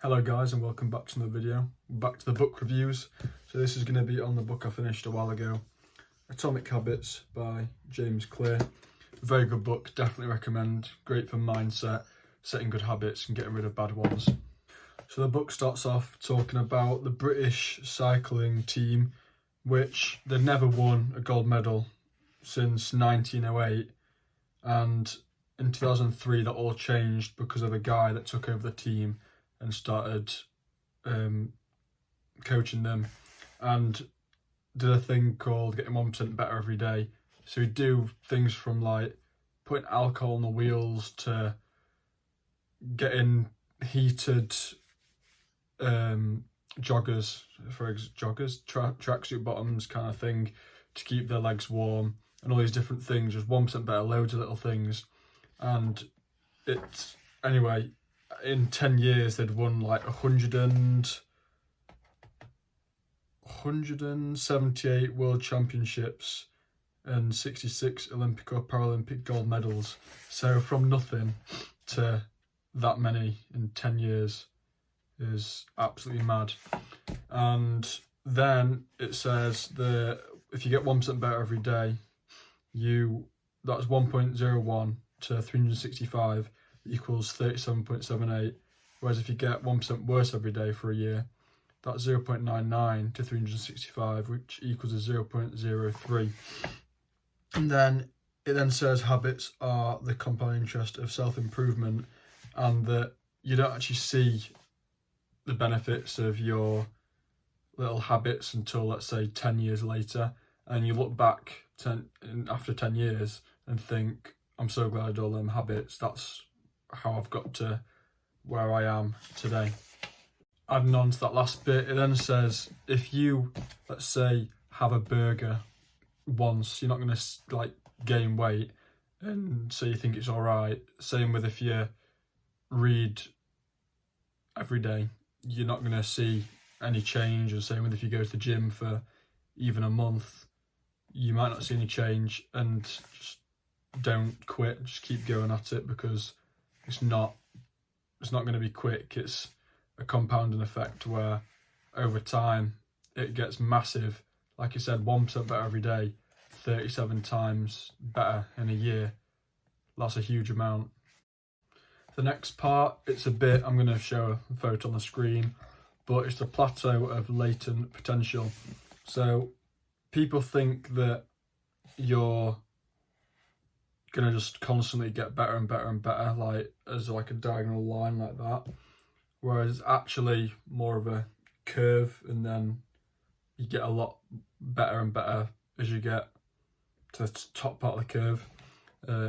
Hello guys and welcome back to another video. Back to the book reviews. So this is going to be on the book I finished a while ago, Atomic Habits by James Clear. Very good book, definitely recommend. Great for mindset, setting good habits and getting rid of bad ones. So the book starts off talking about the British cycling team, which they'd never won a gold medal since 1908, and in 2003 that all changed because of a guy that took over the team and started coaching them and did a thing called getting 1% better every day. So he'd do things from like putting alcohol on the wheels to getting heated joggers, tracksuit bottoms kind of thing to keep their legs warm, and all these different things, just 1% better, loads of little things. And it's, anyway, in 10 years they'd won like 178 world championships and 66 Olympic or Paralympic gold medals. So from nothing to that many in 10 years is absolutely mad. And then it says that if you get 1% better every day, that's 1.01 to 365 equals 37.78, whereas if you get 1% worse every day for a year, that's 0.99 to 365, which equals a 0.03. And then it then says habits are the compound interest of self-improvement, and that you don't actually see the benefits of your little habits until, let's say, 10 years later, and you look back after 10 years and think, I'm so glad I did all them habits. That's how I've got to where I am today. Adding on to that last bit, it then says if you, let's say, have a burger once, you're not going to like gain weight, and so you think it's all right. Same with if you read every day, you're not going to see any change. And same with if you go to the gym for even a month, you might not see any change. And just don't quit, just keep going at it, because it's not going to be quick. It's a compounding effect where over time it gets massive. Like I said, 1% better every day, 37 times better in a year. That's a huge amount. The next part, it's a bit, I'm going to show a photo on the screen, but it's the plateau of latent potential. So people think that you're going to just constantly get better and better and better, like as like a diagonal line like that, whereas actually more of a curve, and then you get a lot better and better as you get to the top part of the curve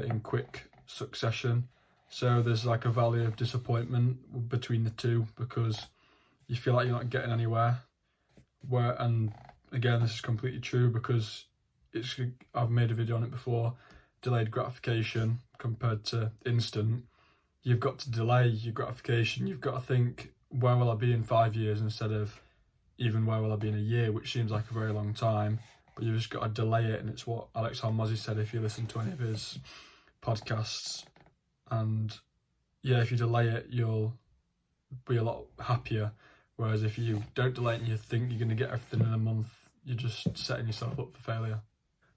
in quick succession. So there's like a valley of disappointment between the two, because you feel like you're not getting anywhere. And again, this is completely true, because I've made a video on it before, delayed gratification compared to instant. You've got to delay your gratification. You've got to think, where will I be in 5 years, instead of even where will I be in a year, which seems like a very long time, but you've just got to delay it. And it's what Alex Hormozi said if you listen to any of his podcasts. And yeah, if you delay it, you'll be a lot happier. Whereas if you don't delay it and you think you're going to get everything in a month, you're just setting yourself up for failure.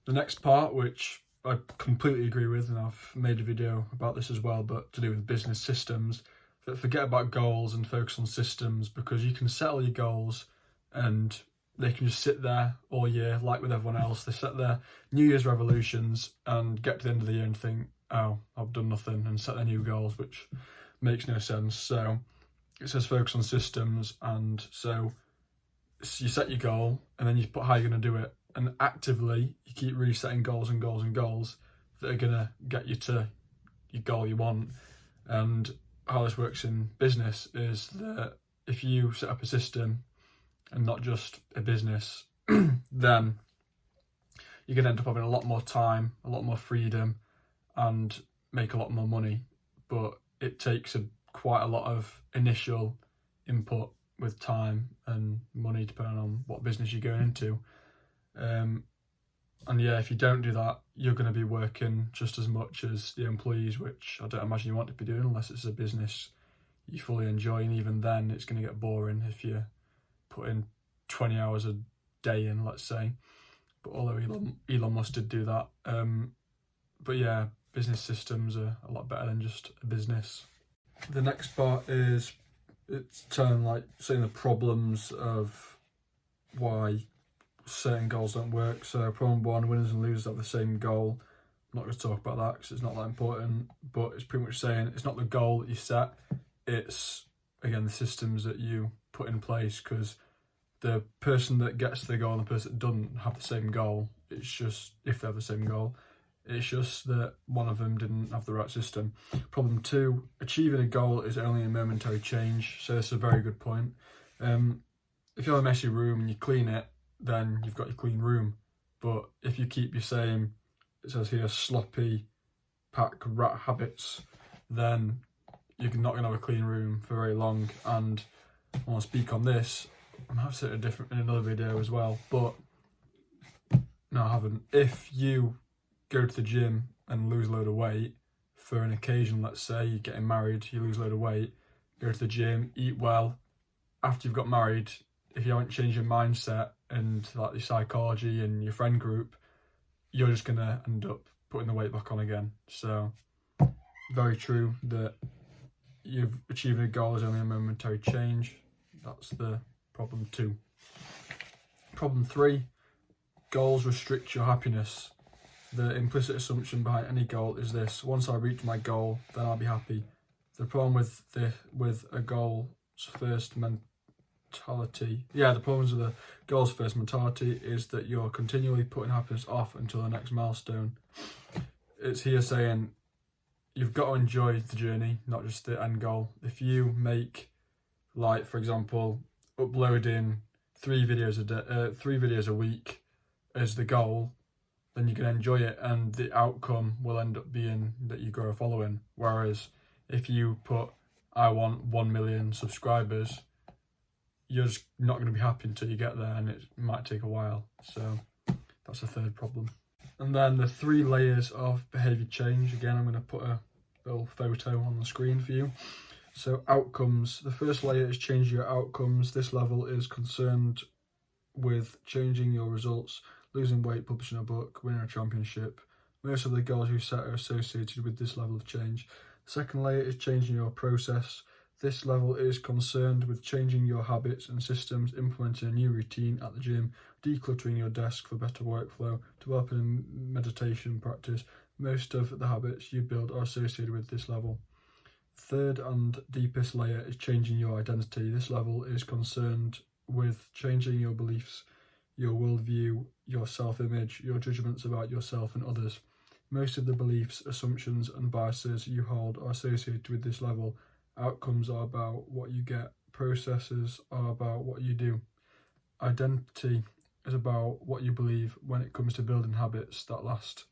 The next part, which I completely agree with, and I've made a video about this as well, but to do with business systems, that forget about goals and focus on systems, because you can set all your goals and they can just sit there all year, like with everyone else. They set their New Year's resolutions and get to the end of the year and think, oh, I've done nothing, and set their new goals, which makes no sense. So it says focus on systems, and so you set your goal and then you put how you're going to do it, and actively you keep resetting goals and goals and goals that are going to get you to your goal you want. And how this works in business is that if you set up a system and not just a business, then you're going to end up having a lot more time, a lot more freedom, and make a lot more money. But it takes quite a lot of initial input with time and money, depending on what business you're going into. And yeah, if you don't do that, you're going to be working just as much as the employees, which I don't imagine you want to be doing unless it's a business you fully enjoy, and even then it's going to get boring if you put in 20 hours a day in, let's say. But although Elon Musk did do that. But yeah, business systems are a lot better than just a business. The next part is it's saying the problems of why certain goals don't work. So problem one, winners and losers have the same goal. I'm not going to talk about that because it's not that important, but it's pretty much saying it's not the goal that you set, it's, again, the systems that you put in place, because the person that gets to the goal and the person that doesn't have the same goal, it's just, if they have the same goal, it's just that one of them didn't have the right system. Problem two, achieving a goal is only a momentary change. So this is a very good point. If you have a messy room and you clean it, then you've got your clean room. But if you keep your same, it says here, sloppy pack rat habits, then you're not going to have a clean room for very long. And I want to speak on this. I might have said it in another video as well, but no, I haven't. If you go to the gym and lose a load of weight for an occasion, let's say you're getting married, you lose a load of weight, go to the gym, eat well. After you've got married, if you haven't changed your mindset and like your psychology and your friend group, you're just going to end up putting the weight back on again. So very true that you've achieved a goal is only a momentary change. That's the problem two. Problem three, goals restrict your happiness. The implicit assumption behind any goal is this: once I reach my goal, then I'll be happy. The problem with a goal's first mentality, the problems with the goal's first mentality is that you're continually putting happiness off until the next milestone. It's here saying you've got to enjoy the journey, not just the end goal. If you make, like, for example, uploading 3 videos a week as the goal, then you can enjoy it and the outcome will end up being that you grow a following. Whereas if you put, I want 1 million subscribers, you're just not going to be happy until you get there, and it might take a while. So that's the third problem. And then the 3 layers of behaviour change. Again, I'm going to put a little photo on the screen for you. So outcomes. The first layer is changing your outcomes. This level is concerned with changing your results, losing weight, publishing a book, winning a championship. Most of the goals you set are associated with this level of change. The second layer is changing your process. This level is concerned with changing your habits and systems, implementing a new routine at the gym, decluttering your desk for better workflow, developing meditation practice. Most of the habits you build are associated with this level. Third and deepest layer is changing your identity. This level is concerned with changing your beliefs, your worldview, your self-image, your judgments about yourself and others. Most of the beliefs, assumptions and biases you hold are associated with this level. Outcomes are about what you get. Processes are about what you do. Identity is about what you believe when it comes to building habits that last.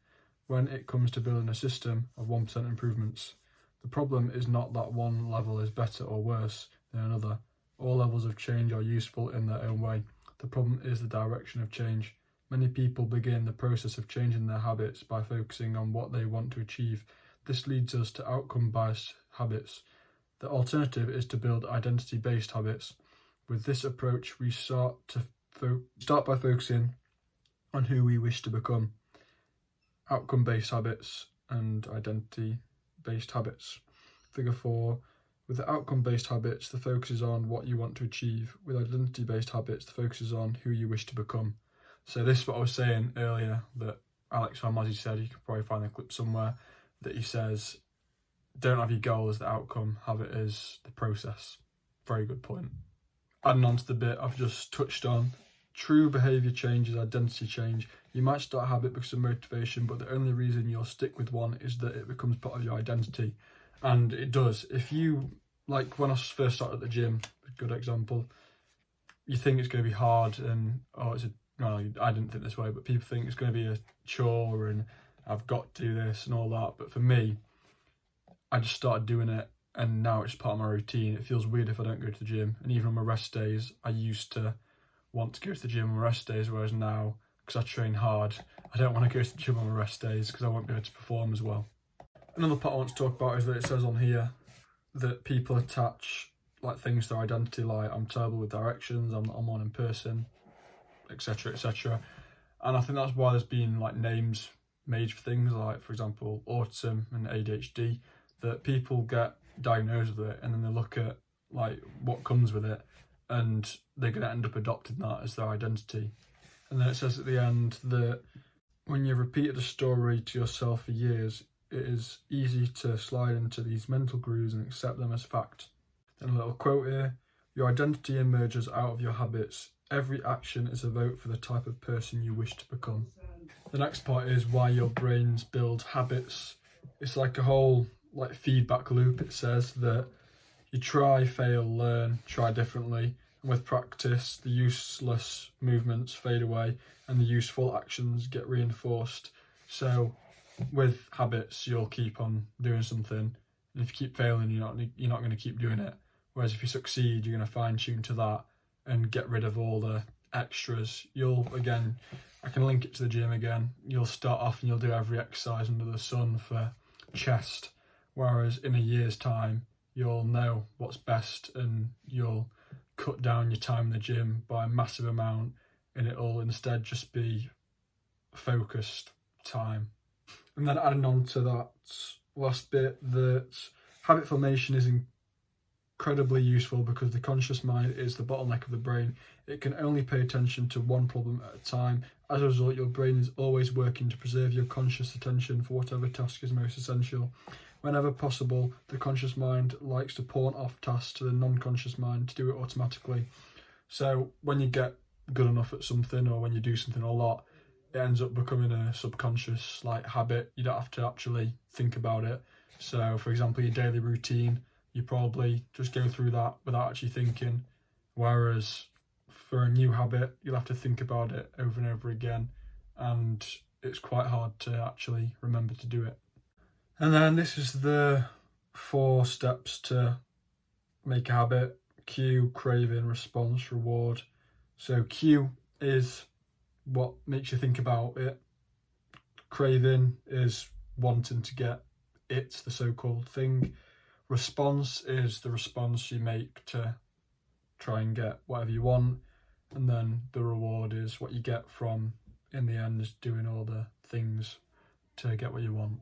When it comes to building a system of 1% improvements. The problem is not that one level is better or worse than another. All levels of change are useful in their own way. The problem is the direction of change. Many people begin the process of changing their habits by focusing on what they want to achieve. This leads us to outcome-biased habits. The alternative is to build identity-based habits. With this approach, we start by focusing on who we wish to become. Outcome-based habits and identity-based habits. Figure 4. With the outcome-based habits, the focus is on what you want to achieve. With identity-based habits, the focus is on who you wish to become. So this is what I was saying earlier, that Alex Hormozi said, you could probably find a clip somewhere, that he says, don't have your goal as the outcome, have it as the process. Very good point. Adding on to the bit I've just touched on, true behaviour change is identity change. You might start a habit because of motivation, but the only reason you'll stick with one is that it becomes part of your identity. And it does. If you, like when I first started at the gym, a good example, you think it's going to be hard and, I didn't think this way, but people think it's going to be a chore and I've got to do this and all that. But for me, I just started doing it and now it's part of my routine. It feels weird if I don't go to the gym. And even on my rest days, I used to want to go to the gym on my rest days, whereas now, because I train hard, I don't want to go to the gym on my rest days because I won't be able to perform as well. Another part I want to talk about is that it says on here, that people attach like things to their identity, like I'm terrible with directions, I'm not a morning person, etc., etc. And I think that's why there's been like names made for things like, for example, autism and ADHD, that people get diagnosed with it and then they look at like what comes with it and they're going to end up adopting that as their identity. And then it says at the end that when you've repeated a story to yourself for years, it is easy to slide into these mental grooves and accept them as fact. Then a little quote here: your identity emerges out of your habits. Every action is a vote for the type of person you wish to become. The next part is why your brains build habits. It's like a whole like feedback loop. It says that you try, fail, learn, try differently. And with practice, the useless movements fade away and the useful actions get reinforced. So with habits, you'll keep on doing something. And if you keep failing, you're not going to keep doing it. Whereas if you succeed, you're going to fine tune to that and get rid of all the extras. I can link it to the gym again. You'll start off and you'll do every exercise under the sun for chest. Whereas in a year's time, you'll know what's best and you'll cut down your time in the gym by a massive amount, and it'll instead just be focused time. And then adding on to that last bit, that habit formation is incredibly useful because the conscious mind is the bottleneck of the brain. It can only pay attention to one problem at a time. As a result, your brain is always working to preserve your conscious attention for whatever task is most essential. Whenever possible, the conscious mind likes to pawn off tasks to the non-conscious mind to do it automatically. So when you get good enough at something, or when you do something a lot, it ends up becoming a subconscious like habit. You don't have to actually think about it. So for example, your daily routine, you probably just go through that without actually thinking. Whereas for a new habit, you'll have to think about it over and over again, and it's quite hard to actually remember to do it. And then this is the 4 steps to make a habit: cue, craving, response, reward. So cue is what makes you think about it. Craving is wanting to get it, the so-called thing. Response is the response you make to try and get whatever you want. And then the reward is what you get from, in the end, is doing all the things to get what you want.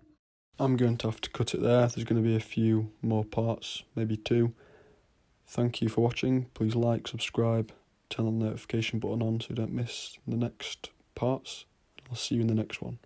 I'm going to have to cut it there. There's going to be a few more parts, maybe 2. Thank you for watching. Please like, subscribe, turn on the notification button on so you don't miss the next parts. I'll see you in the next one.